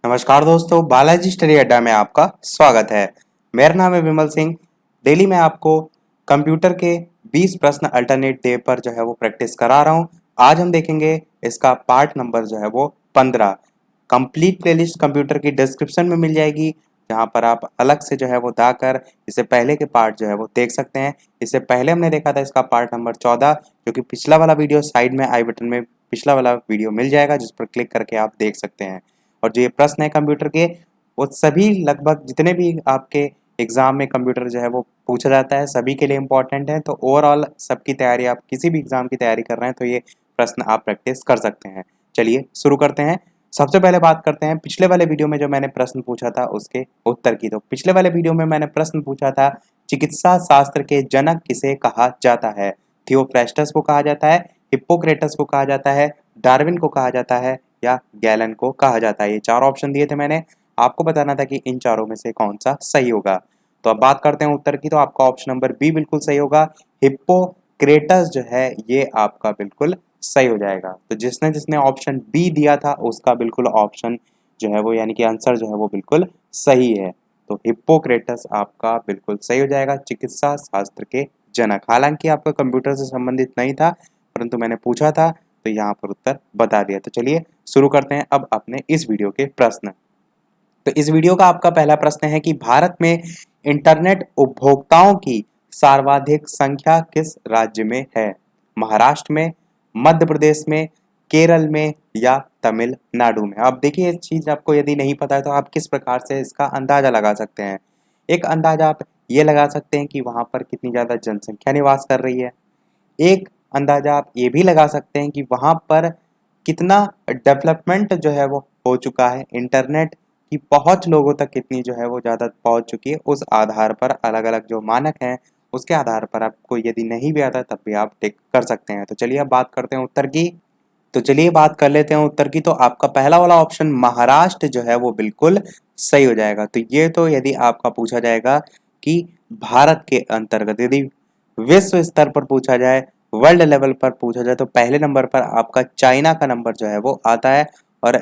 नमस्कार दोस्तों, बालाजी स्टडी अड्डा में आपका स्वागत है। मेरा नाम है विमल सिंह। डेली मैं आपको कंप्यूटर के 20 प्रश्न अल्टरनेट डे पर जो है वो प्रैक्टिस करा रहा हूँ। आज हम देखेंगे इसका पार्ट नंबर जो है वो 15। कंप्लीट प्लेलिस्ट कंप्यूटर की डिस्क्रिप्शन में मिल जाएगी, जहाँ पर आप अलग से जो है वो जाकर इससे पहले के पार्ट जो है वो देख सकते हैं। इससे पहले हमने देखा था इसका पार्ट नंबर 14, जो कि पिछला वाला वीडियो साइड में आई बटन में पिछला वाला वीडियो मिल जाएगा, जिस पर क्लिक करके आप देख सकते हैं। और जो ये प्रश्न है कंप्यूटर के, वो सभी लगभग जितने भी आपके एग्जाम में कंप्यूटर जो है वो पूछा जाता है सभी के लिए इम्पोर्टेंट है। तो ओवरऑल सबकी तैयारी, आप किसी भी एग्जाम की तैयारी कर रहे हैं तो ये प्रश्न आप प्रैक्टिस कर सकते हैं। चलिए शुरू करते हैं। सबसे पहले बात करते हैं पिछले वाले वीडियो में जो मैंने प्रश्न पूछा था उसके उत्तर की। तो पिछले वाले वीडियो में मैंने प्रश्न पूछा था, चिकित्सा शास्त्र के जनक किसे कहा जाता है? थियोफ्रेस्टस को कहा जाता है, हिप्पोक्रेटस को कहा जाता है, डार्विन को कहा जाता है, या गैलन को कहा जाता है। ये चार ऑप्शन दिए थे मैंने, आपको बताना था कि इन चारों में से कौन सा सही होगा। तो अब बात करते हैं उत्तर की। तो आपका ऑप्शन नंबर बी बिल्कुल सही होगा। हिप्पोक्रेटस जो है ये आपका बिल्कुल सही हो जाएगा। तो जिसने जिसने ऑप्शन बी दिया था उसका बिल्कुल ऑप्शन जो है वो, यानी कि आंसर जो है वो बिल्कुल सही है। तो हिप्पोक्रेटस आपका बिल्कुल सही हो जाएगा, चिकित्सा शास्त्र के जनक। हालांकि आपका कंप्यूटर से संबंधित नहीं था, परंतु मैंने पूछा था तो यहाँ पर उत्तर बता दिया। तो चलिए शुरू करते हैं अब अपने इस वीडियो के प्रश्न। तो इस वीडियो का आपका पहला प्रश्न है कि भारत में इंटरनेट उपभोक्ताओं की सर्वाधिक संख्या किस राज्य में है? महाराष्ट्र में, मध्य प्रदेश में, केरल में, या तमिलनाडु में? अब देखिए, इस चीज आपको यदि नहीं पता है तो आप किस प्रकार से इसका अंदाजा लगा सकते हैं। एक अंदाजा आप ये लगा सकते हैं कि वहां पर कितनी ज्यादा जनसंख्या निवास कर रही है। एक अंदाजा आप ये भी लगा सकते हैं कि वहां पर कितना डेवलपमेंट जो है वो हो चुका है, इंटरनेट की पहुंच लोगों तक कितनी जो है वो ज़्यादा पहुंच चुकी है। उस आधार पर अलग अलग जो मानक हैं उसके आधार पर आपको यदि नहीं भी आता तब भी आप टिक कर सकते हैं। तो चलिए अब बात करते हैं उत्तर की। तो चलिए बात कर लेते हैं उत्तर की। तो आपका पहला वाला ऑप्शन महाराष्ट्र जो है वो बिल्कुल सही हो जाएगा। तो ये तो यदि आपका पूछा जाएगा कि भारत के अंतर्गत, यदि विश्व स्तर पर पूछा जाए, वर्ल्ड लेवल पर पूछा जाए, तो पहले नंबर पर आपका चाइना का नंबर जो है वो आता है। और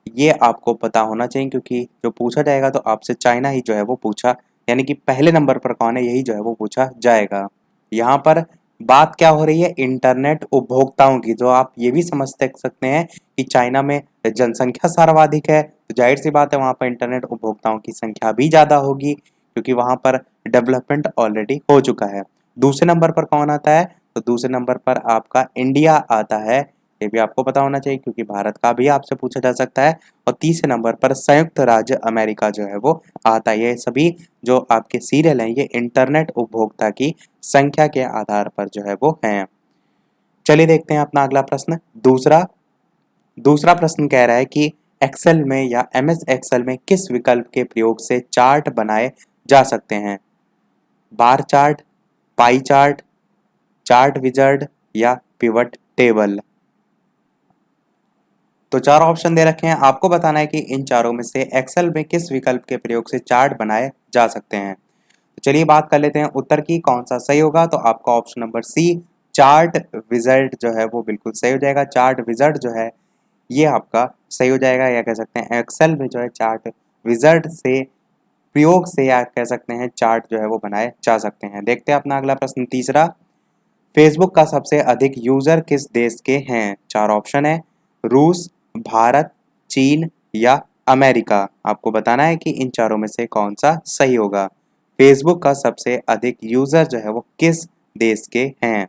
ये आपको पता होना चाहिए, क्योंकि जो पूछा जाएगा तो आपसे चाइना ही जो है वो पूछा, यानी कि पहले नंबर पर कौन है यही जो है वो पूछा जाएगा। यहाँ पर बात क्या हो रही है? इंटरनेट उपभोक्ताओं की। तो आप ये भी समझ सकते हैं कि चाइना में जनसंख्या सर्वाधिक है, तो जाहिर सी बात है वहाँ पर इंटरनेट उपभोक्ताओं की संख्या भी ज़्यादा होगी, क्योंकि वहाँ पर डेवलपमेंट ऑलरेडी हो चुका है। दूसरे नंबर पर कौन आता है? तो दूसरे नंबर पर आपका इंडिया आता है। ये भी आपको पता होना चाहिए, क्योंकि भारत का भी आपसे पूछा जा सकता है। और तीसरे नंबर पर संयुक्त राज्य अमेरिका जो है वो आता है। ये सभी जो आपके सीरियल हैं ये इंटरनेट उपभोक्ता की संख्या के आधार पर जो है वो हैं। चलिए देखते हैं अपना अगला प्रश्न। दूसरा दूसरा प्रश्न कह रहा है कि एक्सेल में या एमएस एक्सेल में किस विकल्प के प्रयोग से चार्ट बनाए जा सकते हैं? Bar chart, pie chart, chart wizard, या पिवट टेबल? तो चार ऑप्शन दे रखे हैं, आपको बताना है कि इन चारों में से एक्सेल में किस विकल्प के प्रयोग से चार्ट बनाए जा सकते हैं। तो चलिए बात कर लेते हैं उत्तर की, कौन सा सही होगा। तो आपका option number C, chart wizard जो है वो बिल्कुल सही हो जाएगा। चार्ट विजार्ड जो है ये आपका सही हो जाएगा, या कह सकते हैं एक्सेल में जो है चार्ट विजार्ड से प्रयोग से, या कह सकते हैं चार्ट जो है वो बनाए जा सकते हैं। देखते हैं अपना अगला प्रश्न तीसरा। फेसबुक का सबसे अधिक यूजर किस देश के हैं? चार ऑप्शन है, रूस, भारत, चीन, या अमेरिका। आपको बताना है कि इन चारों में से कौन सा सही होगा। फेसबुक का सबसे अधिक यूजर जो है वो किस देश के हैं?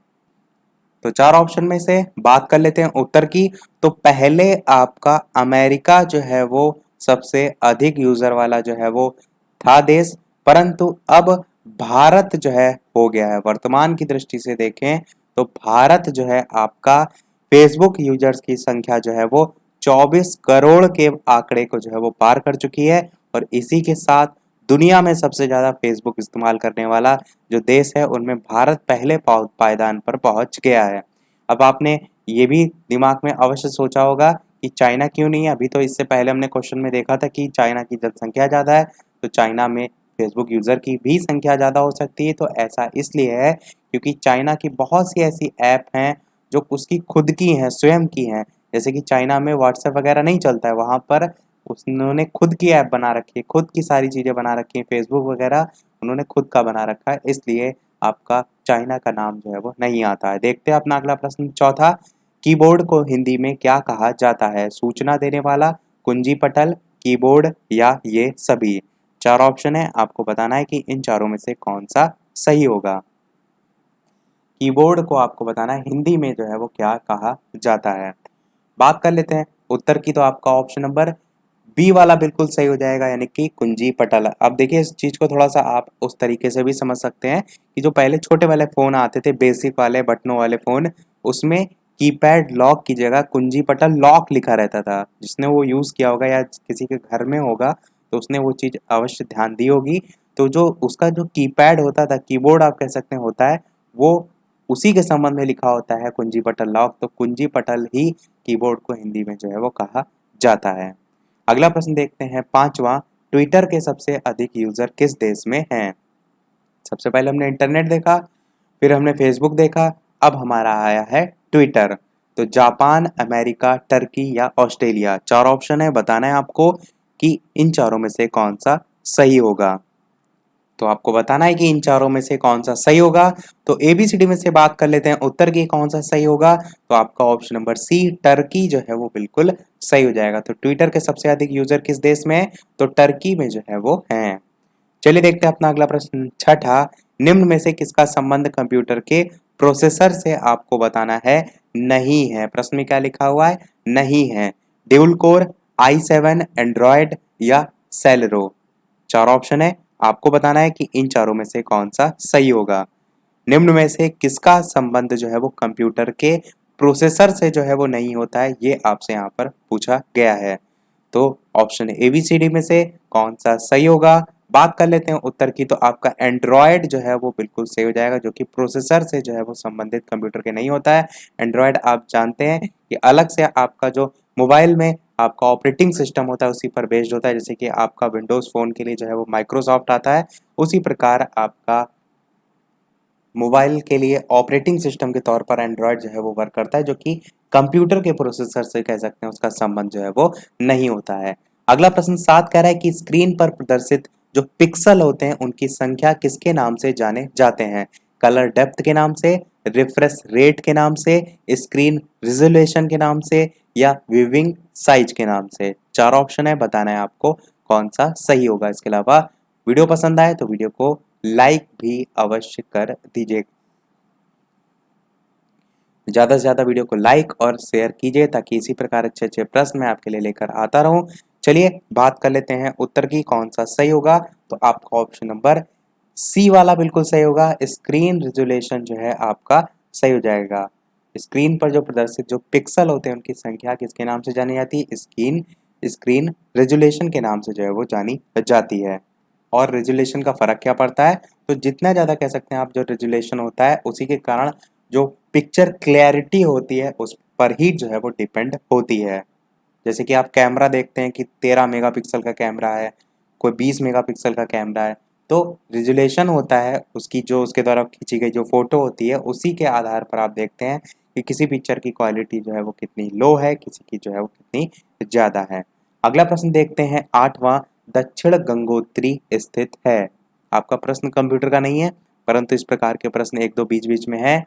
तो चार ऑप्शन में से बात कर लेते हैं उत्तर की। तो पहले आपका अमेरिका जो है वो सबसे अधिक यूजर वाला जो है वो था देश, परंतु अब भारत जो है हो गया है। वर्तमान की दृष्टि से देखें तो भारत जो है आपका फेसबुक यूजर्स की संख्या जो है वो 24 करोड़ के आंकड़े को जो है वो पार कर चुकी है। और इसी के साथ दुनिया में सबसे ज्यादा फेसबुक इस्तेमाल करने वाला जो देश है उनमें भारत पहले पायदान पर पहुंच गया है। अब आपने ये भी दिमाग में अवश्य सोचा होगा कि चाइना क्यों नहीं है। अभी तो इससे पहले हमने क्वेश्चन में देखा था कि चाइना की जनसंख्या ज़्यादा है, तो चाइना में फेसबुक यूज़र की भी संख्या ज़्यादा हो सकती है। तो ऐसा इसलिए है क्योंकि चाइना की बहुत सी ऐसी ऐप हैं जो उसकी खुद की हैं, स्वयं की हैं। जैसे कि चाइना में व्हाट्सएप वगैरह नहीं चलता है, वहाँ पर उन्होंने खुद की ऐप बना रखी है, खुद की सारी चीज़ें बना रखी हैं, फेसबुक वगैरह उन्होंने खुद का बना रखा है, इसलिए आपका चाइना का नाम जो है वो नहीं आता है। देखते हैं अपना अगला प्रश्न चौथा, कीबोर्ड को हिंदी में क्या कहा जाता है? सूचना देने वाला, कुंजी पटल, कीबोर्ड या ये सभी। चार ऑप्शन है, आपको बताना है कि इन चारों में से कौन सा सही होगा। कीबोर्ड को आपको बताना है हिंदी में जो है वो क्या कहा जाता है। बात कर लेते हैं उत्तर की, तो आपका ऑप्शन नंबर बी वाला बिल्कुल सही हो जाएगा, यानी कि कुंजी पटल। अब देखिए इस चीज़ को थोड़ा सा आप उस तरीके से भी समझ सकते हैं कि जो पहले छोटे वाले फ़ोन आते थे, बेसिक वाले बटनों वाले फ़ोन, उसमें कीपैड लॉक की जगह कुंजी पटल लॉक लिखा रहता था। जिसने वो यूज़ किया होगा या किसी के घर में होगा तो उसने वो चीज़ अवश्य ध्यान दी होगी। तो जो उसका जो कीपैड होता था, कीबोर्ड आप कह सकते हैं होता है, वो उसी के संबंध में लिखा होता है कुंजी पटल लॉक। तो कुंजी पटल ही कीबोर्ड को हिंदी में जो है वो कहा जाता है। अगला प्रश्न देखते हैं पांचवा, ट्विटर के सबसे अधिक यूजर किस देश में हैं? सबसे पहले हमने इंटरनेट देखा, फिर हमने फेसबुक देखा, अब हमारा आया है ट्विटर। तो जापान, अमेरिका, टर्की या ऑस्ट्रेलिया, चार ऑप्शन है, बताना है आपको कि इन चारों में से कौन सा सही होगा। तो आपको बताना है कि इन चारों में से कौन सा सही होगा। तो एबीसीडी में से बात कर लेते हैं उत्तर की कौन सा सही होगा। तो आपका ऑप्शन नंबर सी टर्की जो है वो बिल्कुल सही हो जाएगा। तो ट्विटर के सबसे अधिक यूजर किस देश में है? तो टर्की में जो है वो है। चलिए देखते हैं अपना अगला प्रश्न छठा, निम्न में से किसका संबंध कंप्यूटर के प्रोसेसर से आपको बताना है नहीं है? प्रश्न में क्या लिखा हुआ है? नहीं है। ड्यूल कोर, i7, एंड्रॉयड या सेलेरो, चार ऑप्शन है, आपको बताना है कि इन चारों में से कौन सा सही होगा। निम्न में से किसका संबंध जो है वो कंप्यूटर के प्रोसेसर से जो है वो नहीं होता है, ये आपसे यहाँ पर पूछा गया है। तो ऑप्शन एबीसीडी में से कौन सा सही होगा। बात कर लेते हैं उत्तर की, तो आपका एंड्रॉयड जो है वो बिल्कुल सही हो जाएगा, जो कि प्रोसेसर से जो है वो संबंधित कंप्यूटर के नहीं होता है। एंड्रॉयड आप जानते हैं कि अलग से आपका जो मोबाइल में आपका ऑपरेटिंग सिस्टम होता है उसी पर बेस्ड होता है। जैसे कि आपका विंडोज़ फ़ोन के लिए जो है वो माइक्रोसॉफ्ट आता है, उसी प्रकार आपका मोबाइल के लिए ऑपरेटिंग सिस्टम के तौर पर एंड्रॉयड जो है वो वर्क करता है, जो कि कंप्यूटर के प्रोसेसर से कह सकते हैं उसका संबंध जो है वो नहीं होता है। अगला प्रश्न 7 कह रहा है कि स्क्रीन पर प्रदर्शित जो पिक्सल होते हैं उनकी संख्या किसके नाम से जाने जाते हैं? कलर डेप्थ के नाम से, रिफ्रेश रेट के नाम से, स्क्रीन रिजोल्यूशन के नाम से या विविंग साइज के नाम से। चार ऑप्शन है, बताना है आपको कौन सा सही होगा। इसके अलावा वीडियो पसंद आए तो वीडियो को लाइक भी अवश्य कर दीजिए। ज़्यादा से ज़्यादा वीडियो को लाइक और शेयर कीजिए ताकि इसी प्रकार अच्छे अच्छे प्रश्न मैं आपके लिए लेकर आता रहूं। चलिए बात कर लेते हैं उत्तर की कौन सा सही होगा। तो आपका ऑप्शन नंबर सी वाला बिल्कुल सही होगा। स्क्रीन रिजोल्यूशन जो है आपका सही हो जाएगा। स्क्रीन पर जो प्रदर्शित जो पिक्सल होते हैं उनकी संख्या किसके नाम से जानी जाती है? स्क्रीन स्क्रीन रेजोल्यूशन के नाम से जो है वो जानी जाती है। और रेजुलेशन का फ़र्क क्या पड़ता है? तो जितना ज़्यादा कह सकते हैं आप जो रेजुलेशन होता है उसी के कारण जो पिक्चर क्लैरिटी होती है उस पर ही जो है वो डिपेंड होती है। जैसे कि आप कैमरा देखते हैं कि 13 मेगापिक्सल का कैमरा है, कोई 20 मेगापिक्सल का कैमरा है, तो रेजुलेशन होता है उसकी जो उसके द्वारा खींची गई जो फ़ोटो होती है उसी के आधार पर आप देखते हैं कि किसी पिक्चर की क्वालिटी जो है वो कितनी लो है, किसी की जो है वो कितनी ज़्यादा है। अगला प्रश्न देखते हैं 8वां, दक्षिण गंगोत्री स्थित है। आपका प्रश्न कंप्यूटर का नहीं है, परंतु इस प्रकार के प्रश्न 1-2 बीच-बीच में है।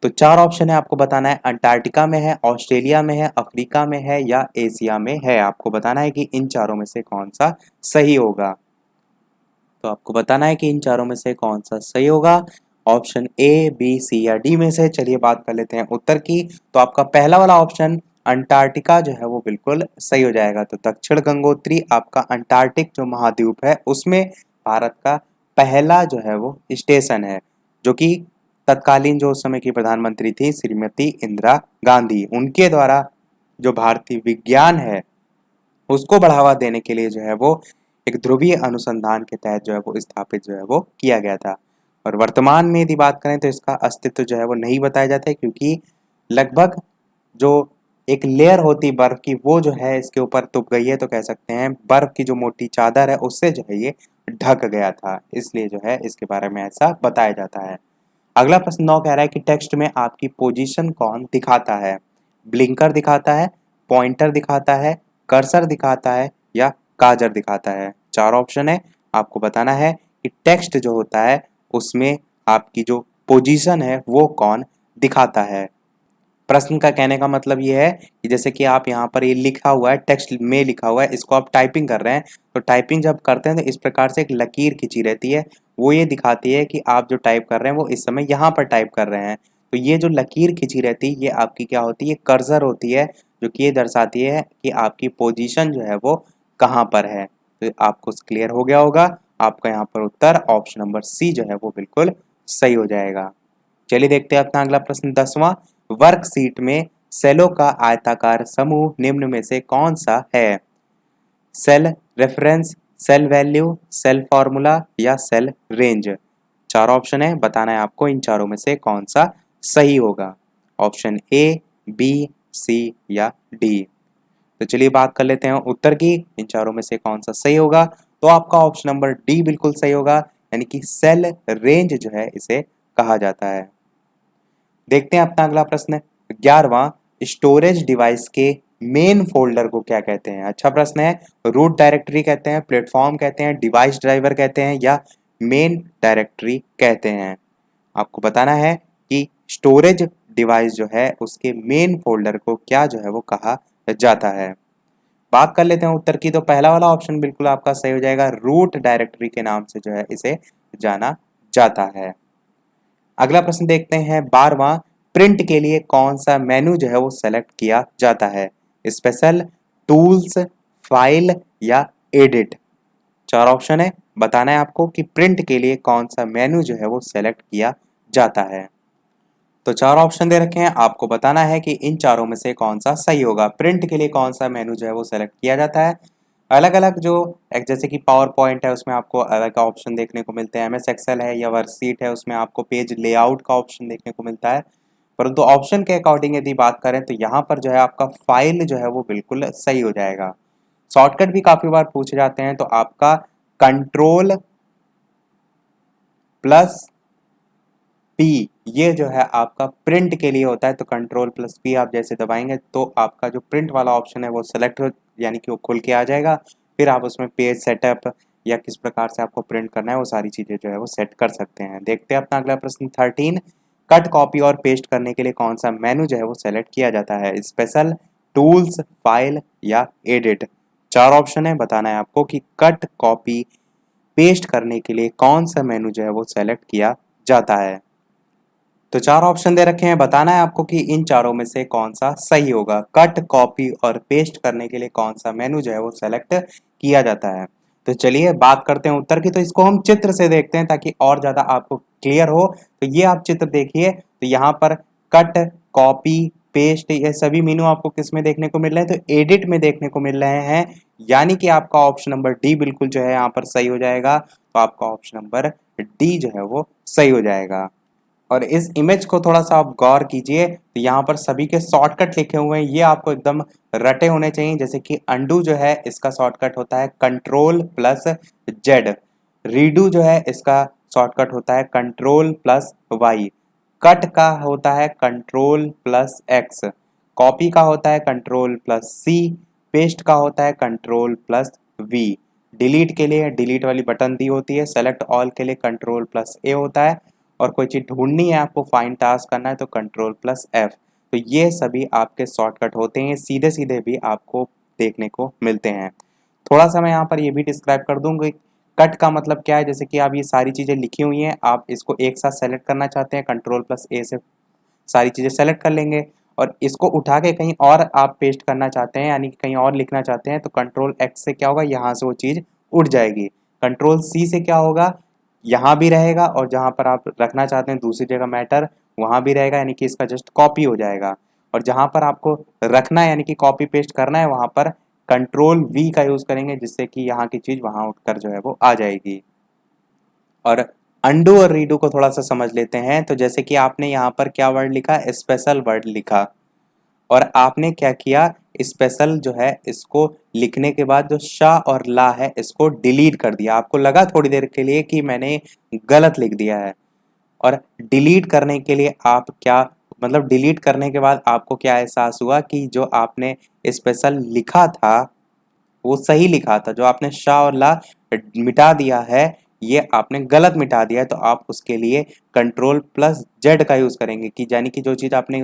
तो चार ऑप्शन है, आपको बताना है अंटार्कटिका में है, ऑस्ट्रेलिया में है, अफ्रीका में है या एशिया में है। आपको बताना है कि इन चारों में से कौन सा सही होगा। तो आपको बताना है कि इन चारों में से कौन सा सही होगा। ऑप्शन ए, बी, सी या डी में से। चलिए बात कर लेते हैं उत्तर की। तो आपका पहला वाला ऑप्शन अंटार्कटिका जो है वो बिल्कुल सही हो जाएगा। तो दक्षिण गंगोत्री आपका अंटार्कटिक जो महाद्वीप है उसमें भारत का पहला जो है वो स्टेशन है, जो कि तत्कालीन जो उस समय की प्रधानमंत्री थी श्रीमती इंदिरा गांधी, उनके द्वारा जो भारतीय विज्ञान है उसको बढ़ावा देने के लिए जो है वो एक ध्रुवीय अनुसंधान के तहत जो है वो स्थापित जो है वो किया गया था। और वर्तमान में यदि बात करें तो इसका अस्तित्व जो है वो नहीं बताया जाता है, क्योंकि लगभग जो एक लेयर होती बर्फ की वो जो है इसके ऊपर तुप गई है। तो कह सकते हैं बर्फ की जो मोटी चादर है उससे जो है ये ढक गया था, इसलिए जो है इसके बारे में ऐसा बताया जाता है। अगला प्रश्न 9 कह रहा है कि टेक्स्ट में आपकी पोजीशन कौन दिखाता है? ब्लिंकर दिखाता है, पॉइंटर दिखाता है, कर्सर दिखाता है या गाजर दिखाता है। 4 ऑप्शन है, आपको बताना है कि टेक्स्ट जो होता है उसमें आपकी जो पोजीशन है वो कौन दिखाता है। प्रश्न का कहने का मतलब ये है कि जैसे कि आप यहाँ पर ये लिखा हुआ है, टेक्स्ट में लिखा हुआ है, इसको आप टाइपिंग कर रहे हैं, तो टाइपिंग जब करते हैं तो इस प्रकार से एक लकीर खींची रहती है, वो ये दिखाती है कि आप जो टाइप कर रहे हैं वो इस समय यहाँ पर टाइप कर रहे हैं। तो ये जो लकीर खींची रहती है ये आपकी क्या होती है, कर्सर होती है, जो कि ये दर्शाती है कि आपकी पोजीशन जो है वो कहाँ पर है। तो आपको क्लियर हो गया होगा, आपका यहाँ पर उत्तर ऑप्शन नंबर सी जो है वो बिल्कुल सही हो जाएगा। चलिए देखते हैं अपना अगला प्रश्न 10वां। वर्कशीट में सेलों का आयताकार समूह निम्न में से कौन सा है? Cell reference, cell value, cell formula या सेल रेंज। 4 ऑप्शन है, बताना है आपको इन चारों में से कौन सा सही होगा। ऑप्शन ए, बी, सी या डी। तो चलिए बात कर लेते हैं उत्तर की, इन चारों में से कौन सा सही होगा। तो आपका ऑप्शन नंबर डी बिल्कुल सही होगा, यानी कि सेल रेंज जो है इसे कहा जाता है। देखते हैं अपना अगला प्रश्न 11वां। स्टोरेज डिवाइस के मेन फोल्डर को क्या कहते हैं? अच्छा प्रश्न है। रूट डायरेक्टरी कहते हैं, प्लेटफॉर्म कहते हैं, डिवाइस ड्राइवर कहते हैं या मेन डायरेक्टरी कहते हैं। आपको बताना है कि स्टोरेज डिवाइस जो है उसके मेन फोल्डर को क्या जो है वो कहा जाता है। बात कर लेते हैं उत्तर की, तो पहला वाला ऑप्शन बिल्कुल आपका सही हो जाएगा, रूट डायरेक्टरी के नाम से जो है इसे जाना जाता है। अगला प्रश्न देखते हैं 12वां। प्रिंट के लिए कौन सा मेनू जो है वो सेलेक्ट किया जाता है? स्पेशल, टूल्स, फाइल या एडिट। 4 ऑप्शन है, बताना है आपको कि प्रिंट के लिए कौन सा मेनू जो है वो सेलेक्ट किया जाता है। तो 4 ऑप्शन दे रखे हैं, आपको बताना है कि इन चारों में से कौन सा सही होगा। प्रिंट के लिए कौन सा मेनू जो है वो सेलेक्ट किया जाता है? अलग अलग जो एक जैसे कि पावर पॉइंट है उसमें आपको अलग ऑप्शन देखने को मिलते हैं, एमएस एक्सेल है या वर्कशीट है उसमें आपको पेज लेआउट का ऑप्शन देखने को मिलता है। परंतु ऑप्शन के अकॉर्डिंग यदि बात करें तो यहाँ पर जो है आपका फाइल जो है वो बिल्कुल सही हो जाएगा। शॉर्टकट भी काफी बार पूछे जाते हैं, तो आपका कंट्रोल प्लस पी ये जो है आपका प्रिंट के लिए होता है। तो कंट्रोल प्लस पी आप जैसे दबाएंगे तो आपका जो प्रिंट वाला ऑप्शन है वो सेलेक्ट हो, यानी कि वो खुल के आ जाएगा। फिर आप उसमें पेज सेटअप या किस प्रकार से आपको प्रिंट करना है वो सारी चीज़ें जो है वो सेट कर सकते हैं। देखते हैं अपना अगला प्रश्न 13। कट, कॉपी और पेस्ट करने के लिए कौन सा मेनू जो है वो सेलेक्ट किया जाता है? स्पेशल, टूल्स, फाइल या एडिट। 4 ऑप्शन है, बताना है आपको कि कट, कॉपी, पेस्ट करने के लिए कौन सा मेनू जो है वो सेलेक्ट किया जाता है। तो 4 ऑप्शन दे रखे हैं, बताना है आपको कि इन चारों में से कौन सा सही होगा। कट, कॉपी और पेस्ट करने के लिए कौन सा मेनू जो है वो सेलेक्ट किया जाता है। तो चलिए बात करते हैं उत्तर की, तो इसको हम चित्र से देखते हैं ताकि और ज्यादा आपको क्लियर हो। तो ये आप चित्र देखिए, तो यहाँ पर कट, कॉपी, पेस्ट ये सभी मेनू आपको किस में देखने को मिल रहे हैं? तो एडिट में देखने को मिल रहे हैं, यानी कि आपका ऑप्शन नंबर डी बिल्कुल जो है यहाँ पर सही हो जाएगा। तो आपका ऑप्शन नंबर डी जो है वो सही हो जाएगा। और इस इमेज को थोड़ा सा आप गौर कीजिए, तो यहाँ पर सभी के शॉर्टकट लिखे हुए हैं, ये आपको एकदम रटे होने चाहिए। जैसे कि अंडू जो है इसका शॉर्टकट होता है कंट्रोल प्लस जेड। रीडू जो है इसका शॉर्टकट होता है कंट्रोल प्लस वाई। कट का होता है कंट्रोल प्लस एक्स। कॉपी का होता है कंट्रोल प्लस सी। पेस्ट का होता है कंट्रोल प्लस वी। डिलीट के लिए डिलीट वाली बटन दी होती है। सेलेक्ट ऑल के लिए कंट्रोल प्लस ए होता है। और कोई चीज़ ढूंढनी है आपको, फाइंड टास्क करना है तो कंट्रोल प्लस एफ। तो ये सभी आपके शॉर्टकट होते हैं, सीधे सीधे भी आपको देखने को मिलते हैं। थोड़ा सा मैं यहाँ पर ये भी डिस्क्राइब कर दूंगी, कट का मतलब क्या है। जैसे कि आप ये सारी चीज़ें लिखी हुई हैं, आप इसको एक साथ सेलेक्ट करना चाहते हैं, कंट्रोल प्लस ए से सारी चीज़ें सेलेक्ट कर लेंगे। और इसको उठा के कहीं और आप पेस्ट करना चाहते हैं, यानी कि कहीं और लिखना चाहते हैं, तो कंट्रोल एक्स से क्या होगा, यहाँ से वो चीज़ उठ जाएगी। कंट्रोल सी से क्या होगा, यहाँ भी रहेगा और जहाँ पर आप रखना चाहते हैं दूसरी जगह मैटर वहाँ भी रहेगा, यानी कि इसका जस्ट कॉपी हो जाएगा। और जहाँ पर आपको रखना है यानी कि कॉपी पेस्ट करना है वहाँ पर कंट्रोल वी का यूज़ करेंगे, जिससे कि यहाँ की चीज़ वहाँ उठकर जो है वो आ जाएगी। और अंडू और रीडू को थोड़ा सा समझ लेते हैं। तो जैसे कि आपने यहाँ पर क्या वर्ड लिखा, स्पेशल वर्ड लिखा, और आपने क्या किया, स्पेशल जो है इसको लिखने के बाद जो शाह और ला है इसको डिलीट कर दिया। आपको लगा थोड़ी देर के लिए कि मैंने गलत लिख दिया है। और डिलीट करने के लिए आप क्या, मतलब डिलीट करने के बाद आपको क्या एहसास हुआ कि जो आपने स्पेशल लिखा था वो सही लिखा था, जो आपने शाह और ला मिटा दिया है ये आपने गलत मिटा दिया है, तो आप उसके लिए Ctrl+Z का यूज करेंगे कि यानी कि जो चीज आपने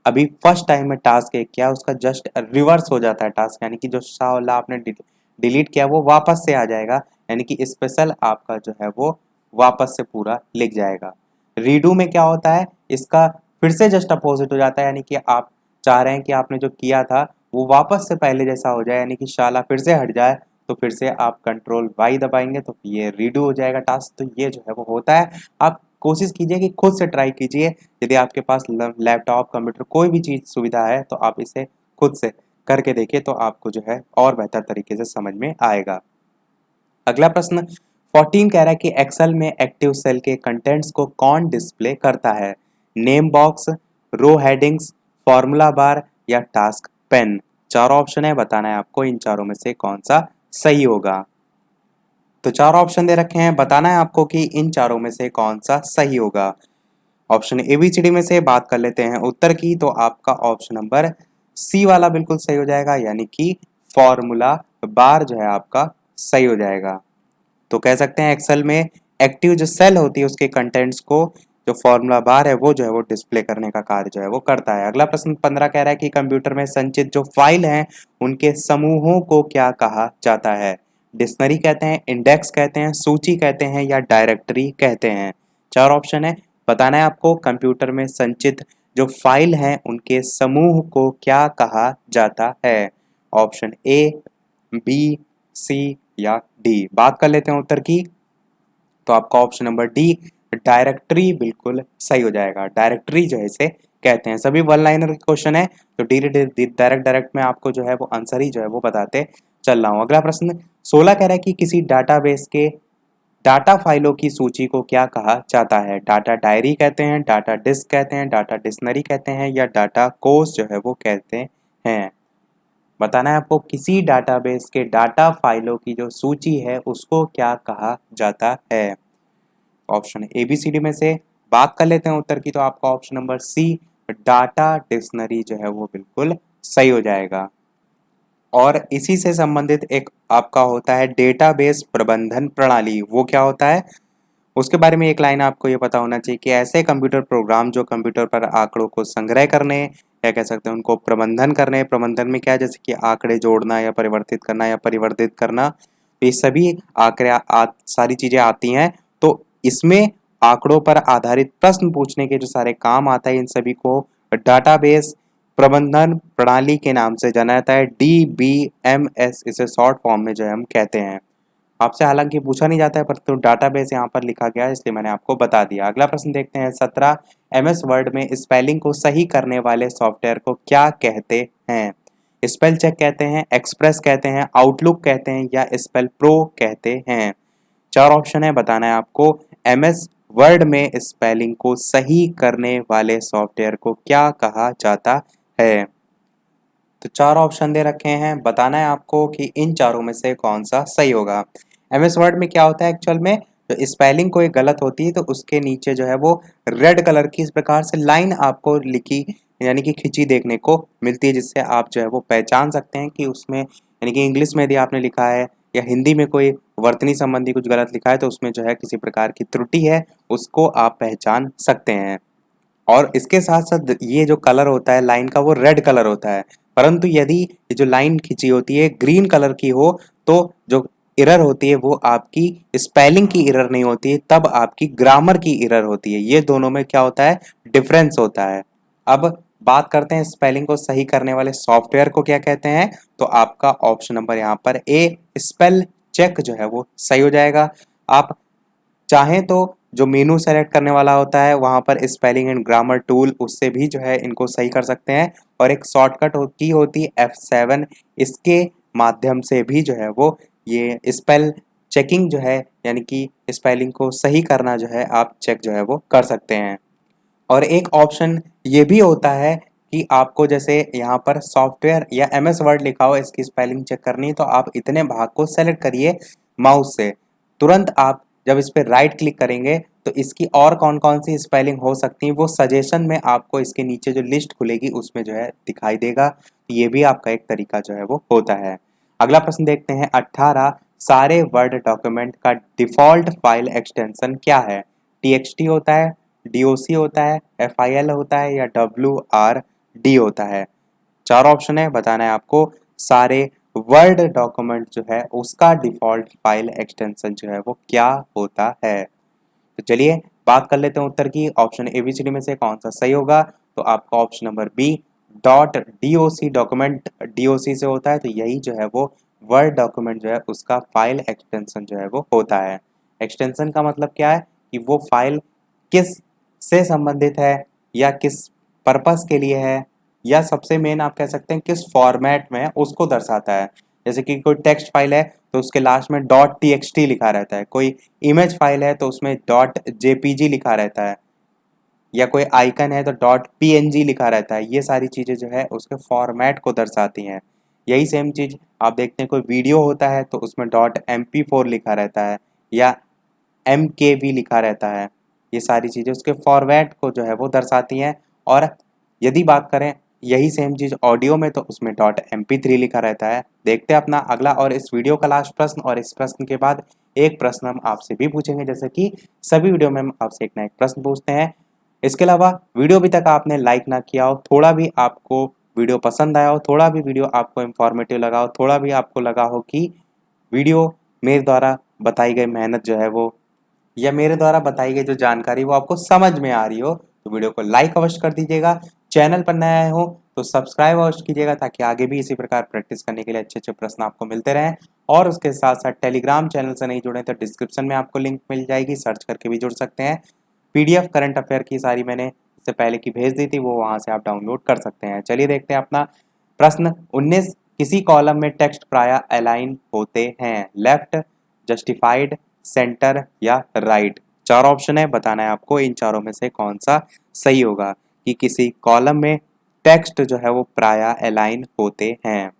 अभी फर्स्ट टाइम में टास्क किया उसका जस्ट रिवर्स हो जाता है टास्क, यानी कि जो शाह और ला आपने डिलीट किया वो वापस से आ जाएगा, यानी कि स्पेशल आपका जो है वो वापस से पूरा लिख जाएगा। रीडू में क्या होता है, इसका फिर से जस्ट अपोजिट हो जाता है, यानी कि आप चाह रहे हैं कि आपने जो किया था वो वापस से पहले जैसा हो जाए, यानी कि शाला फिर से हट जाए, तो फिर से आप Ctrl+Y दबाएंगे तो ये रीडू हो जाएगा टास्क। तो ये जो है वो होता है। आप कोशिश कीजिए कि खुद से ट्राई कीजिए, यदि आपके पास लैपटॉप कंप्यूटर कोई भी चीज़ सुविधा है तो आप इसे खुद से करके देखिए, तो आपको जो है और बेहतर तरीके से समझ में आएगा। अगला प्रश्न 14 कह रहा है कि एक्सेल में एक्टिव सेल के कंटेंट्स को कौन डिस्प्ले करता है? Name box, row headings, formula bar या टास्क पेन। चार ऑप्शन है, बताना है आपको इन चारों में से कौन सा सही होगा। तो चार ऑप्शन दे रखे हैं, बताना है आपको कि इन चारों में से कौन सा सही होगा। ऑप्शन ABCD में से बात कर लेते हैं उत्तर की, तो आपका ऑप्शन नंबर सी वाला बिल्कुल सही हो जाएगा, यानी कि फॉर्मूला बार जो है आपका सही हो जाएगा। तो कह सकते हैं एक्सेल में एक्टिव जो सेल होती है उसके कंटेंट्स को जो फॉर्मूला बार है वो जो है वो डिस्प्ले करने का कार्य जो है वो करता है। अगला प्रश्न 15 कह रहा है कि कंप्यूटर में संचित जो फाइल हैं उनके समूहों को क्या कहा जाता है? डिक्शनरी कहते हैं, इंडेक्स कहते हैं, सूची कहते हैं या डायरेक्टरी कहते हैं। चार ऑप्शन है, बताना है आपको कंप्यूटर में संचित जो फाइल हैं उनके समूह को क्या कहा जाता है? ऑप्शन A, B, C या डी। बात कर लेते हैं उत्तर की, तो आपका ऑप्शन नंबर डी डायरेक्टरी बिल्कुल सही हो जाएगा। डायरेक्टरी जो है इसे कहते हैं। सभी वन लाइनर क्वेश्चन है, तो डायरेक्ट में आपको जो है वो आंसर ही जो है वो बताते चल रहा हूँ। अगला प्रश्न 16 कह रहा है कि किसी डाटाबेस के डाटा फाइलों की सूची को क्या कहा जाता है? डाटा डायरी कहते हैं, डाटा डिस्क कहते हैं, डाटा डिक्शनरी कहते हैं या डाटा कोष जो है वो कहते हैं। बताना है आपको किसी डाटाबेस के डाटा फाइलों की जो सूची है उसको क्या कहा जाता है? ऑप्शन ABCD में से बात कर लेते हैं उत्तर की, तो आपका option number C data dictionary जो है वो बिल्कुल सही हो जाएगा। और इसी से संबंधित एक आपका होता है डेटाबेस प्रबंधन प्रणाली, वो क्या होता है उसके बारे में एक लाइन आपको ये पता होना चाहिए कि ऐसे कंप्यूटर प्रोग्राम जो कंप्यूटर पर आंकड़ों को संग्रह करने या कह सकते हैं उनको प्रबंधन करने। प्रबंधन में क्या है, जैसे कि आंकड़े जोड़ना या परिवर्तित करना या परिवर्तित करना, तो ये सभी आंकड़े सारी चीजें आती हैं। तो इसमें आंकड़ों पर आधारित प्रश्न पूछने के जो सारे काम आता है इन सभी को डाटाबेस प्रबंधन प्रणाली के नाम से जाना जाता है। DBMS इसे शॉर्ट फॉर्म में जो है हम कहते हैं। आपसे हालांकि पूछा नहीं जाता है पर तो डाटाबेस यहाँ पर लिखा गया है इसलिए मैंने आपको बता दिया। अगला प्रश्न देखते हैं 17 MS वर्ड में स्पेलिंग को सही करने वाले सॉफ्टवेयर को क्या कहते हैं? स्पेल चेक कहते हैं, एक्सप्रेस कहते हैं, आउटलुक कहते हैं या स्पेल प्रो कहते हैं। चार ऑप्शन है, बताना है आपको MS वर्ड में स्पेलिंग को सही करने वाले सॉफ्टवेयर को क्या कहा जाता है? तो चार ऑप्शन दे रखे हैं, बताना है आपको कि इन चारों में से कौन सा सही होगा। MS वर्ड में क्या होता है एक्चुअल में, तो स्पेलिंग कोई गलत होती है तो उसके नीचे जो है वो रेड कलर की इस प्रकार से लाइन आपको लिखी यानी कि खिंची देखने को मिलती है, जिससे आप जो है वो पहचान सकते हैं कि उसमें यानी कि इंग्लिश में यदि आपने लिखा है या हिंदी में कोई वर्तनी संबंधी कुछ गलत लिखा है तो उसमें जो है किसी प्रकार की त्रुटि है, उसको आप पहचान सकते हैं। और इसके साथ साथ ये जो कलर होता है लाइन का वो रेड कलर होता है, परंतु यदि ये जो लाइन खींची होती है ग्रीन कलर की हो तो जो एरर होती है वो आपकी स्पेलिंग की एरर नहीं होती है, तब आपकी ग्रामर की एरर होती है। ये दोनों में क्या होता है, डिफरेंस होता है। अब बात करते हैं स्पेलिंग को सही करने वाले सॉफ्टवेयर को क्या कहते हैं, तो आपका ऑप्शन नंबर यहाँ पर ए स्पेल चेक जो है वो सही हो जाएगा। आप चाहें तो जो मेनू सेलेक्ट करने वाला होता है वहां पर स्पेलिंग एंड ग्रामर टूल उससे भी जो है इनको सही कर सकते हैं, और एक शॉर्टकट की होती है F7, इसके माध्यम से भी जो है वो ये स्पेल चेकिंग जो है यानी कि स्पेलिंग को सही करना जो है आप चेक जो है वो कर सकते हैं। और एक ऑप्शन ये भी होता है कि आपको जैसे यहाँ पर सॉफ्टवेयर या MS वर्ड लिखा हो इसकी स्पेलिंग चेक करनी है तो आप इतने भाग को सेलेक्ट करिए माउस से, तुरंत आप जब इस पर राइट क्लिक करेंगे तो इसकी और कौन कौन सी स्पेलिंग हो सकती है वो सजेशन में आपको इसके नीचे जो लिस्ट खुलेगी उसमें जो है दिखाई देगा। ये भी आपका एक तरीका जो है वो होता है। अगला प्रश्न देखते हैं 18 सारे वर्ड डॉक्यूमेंट का डिफॉल्ट फाइल एक्सटेंशन क्या है? txt होता है, doc होता है, fil होता है या wrd होता है? चार ऑप्शन है, बताना है आपको सारे वर्ड डॉक्यूमेंट जो है उसका डिफॉल्ट फाइल एक्सटेंशन जो है वो क्या होता है। तो चलिए बात कर लेते हैं उत्तर की। ऑप्शन एबीसीडी में से कौन सा सही होगा? तो आपका option number B dot DOC document DOC से होता है, तो यही जो है वो वर्ड डॉक्यूमेंट जो है उसका फाइल एक्सटेंशन जो है वो होता है। एक्सटेंशन का मतलब क्या है कि वो फाइल किस से संबंधित है या किस पर्पस के लिए है, या सबसे मेन आप कह सकते हैं किस फॉर्मेट में है उसको दर्शाता है। जैसे कि कोई टेक्स्ट फाइल है तो उसके लास्ट में डॉट टीएक्सटी लिखा रहता है, कोई इमेज फाइल है तो उसमें डॉट जेपीजी लिखा रहता है, या कोई आइकन है तो डॉट पीएनजी लिखा रहता है। ये सारी चीज़ें जो है उसके फॉर्मेट को दर्शाती हैं। यही सेम चीज़ आप देखते हैं कोई वीडियो होता है तो उसमें डॉट MP4 लिखा रहता है या MKV लिखा रहता है। ये सारी चीज़ें उसके फॉर्मेट को जो है वो दर्शाती हैं। और यदि बात करें यही सेम चीज़ ऑडियो में तो उसमें डॉट MP3 लिखा रहता है। देखते हैं अपना अगला और इस वीडियो का लास्ट प्रश्न, और इस प्रश्न के बाद एक प्रश्न हम आपसे भी पूछेंगे, जैसे कि सभी वीडियो में हम आपसे एक ना एक प्रश्न पूछते हैं। इसके अलावा वीडियो अभी तक आपने लाइक ना किया हो, थोड़ा भी आपको वीडियो पसंद आया हो, थोड़ा भी वीडियो आपको इन्फॉर्मेटिव लगा हो, थोड़ा भी आपको लगा हो कि वीडियो मेरे द्वारा बताई गई मेहनत जो है वो या मेरे द्वारा बताई गई जो जानकारी वो आपको समझ में आ रही हो, तो वीडियो को लाइक अवश्य कर दीजिएगा। चैनल पर नया आए हो तो सब्सक्राइब अवश्य कीजिएगा, ताकि आगे भी इसी प्रकार प्रैक्टिस करने के लिए अच्छे अच्छे प्रश्न आपको मिलते रहें। और उसके साथ साथ टेलीग्राम चैनल से नहीं जुड़े तो डिस्क्रिप्शन में आपको लिंक मिल जाएगी, सर्च करके भी जुड़ सकते हैं। PDF करंट अफेयर की सारी मैंने इससे पहले की भेज दी थी, वो वहाँ से आप डाउनलोड कर सकते हैं। चलिए देखते हैं अपना प्रश्न 19 किसी कॉलम में टेक्स्ट प्रायः अलाइन होते हैं? लेफ्ट, जस्टिफाइड, सेंटर या राइट? चार ऑप्शन है, बताना है आपको इन चारों में से कौन सा सही होगा कि किसी कॉलम में टेक्स्ट जो है वो प्रायः अलाइन होते हैं।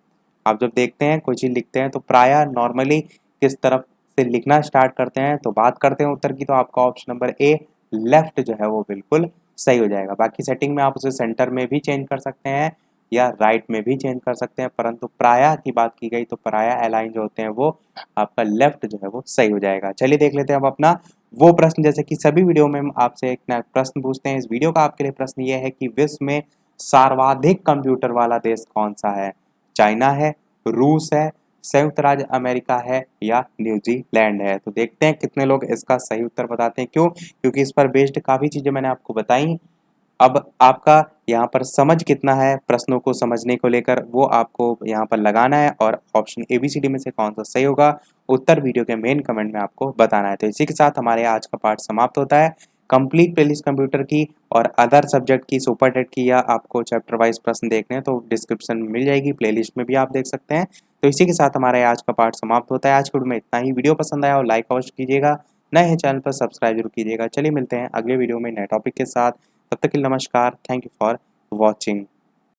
आप जब देखते हैं कोई चीज़ लिखते हैं तो प्रायः नॉर्मली किस तरफ से लिखना स्टार्ट करते हैं, तो बात करते हैं उत्तर की, तो आपका ऑप्शन नंबर ए लेफ्ट जो है वो बिल्कुल सही हो जाएगा। बाकी सेटिंग में आप उसे सेंटर में भी चेंज कर सकते हैं या राइट में भी चेंज कर सकते हैं, परंतु प्रायः की बात की गई तो प्रायः अलाइन जो होते हैं वो आपका लेफ्ट जो है वो सही हो जाएगा। चलिए देख लेते हैं अब अपना वो प्रश्न, जैसे कि सभी वीडियो में हम आपसे एक नया प्रश्न पूछते हैं। इस वीडियो का आपके लिए प्रश्न ये है कि विश्व में सर्वाधिक कंप्यूटर वाला देश कौन सा है? चाइना है, रूस है, संयुक्त राज्य अमेरिका है या न्यूजीलैंड है? तो देखते हैं कितने लोग इसका सही उत्तर बताते हैं। क्यों? क्योंकि इस पर बेस्ड काफ़ी चीज़ें मैंने आपको बताई। अब आपका यहाँ पर समझ कितना है प्रश्नों को समझने को लेकर, वो आपको यहाँ पर लगाना है, और ऑप्शन ABCD में से कौन सा सही होगा उत्तर वीडियो के मेन कमेंट में आपको बताना है। तो इसी के साथ हमारे आज का पाठ समाप्त होता है। कंप्लीट प्लेलिस्ट कंप्यूटर की और अदर सब्जेक्ट की, सुपर टेट की, या आपको चैप्टर वाइज प्रश्न देखने हैं तो डिस्क्रिप्शन में मिल जाएगी, प्लेलिस्ट में भी आप देख सकते हैं। तो इसी के साथ हमारे आज का पाठ समाप्त होता है। आज के वीडियो में इतना ही। वीडियो पसंद आया और लाइक अवश्य कीजिएगा, नए हैं चैनल पर सब्सक्राइब जरूर कीजिएगा। चलिए मिलते हैं अगले वीडियो में नए टॉपिक के साथ। तब तक के लिए नमस्कार। Thank you for watching.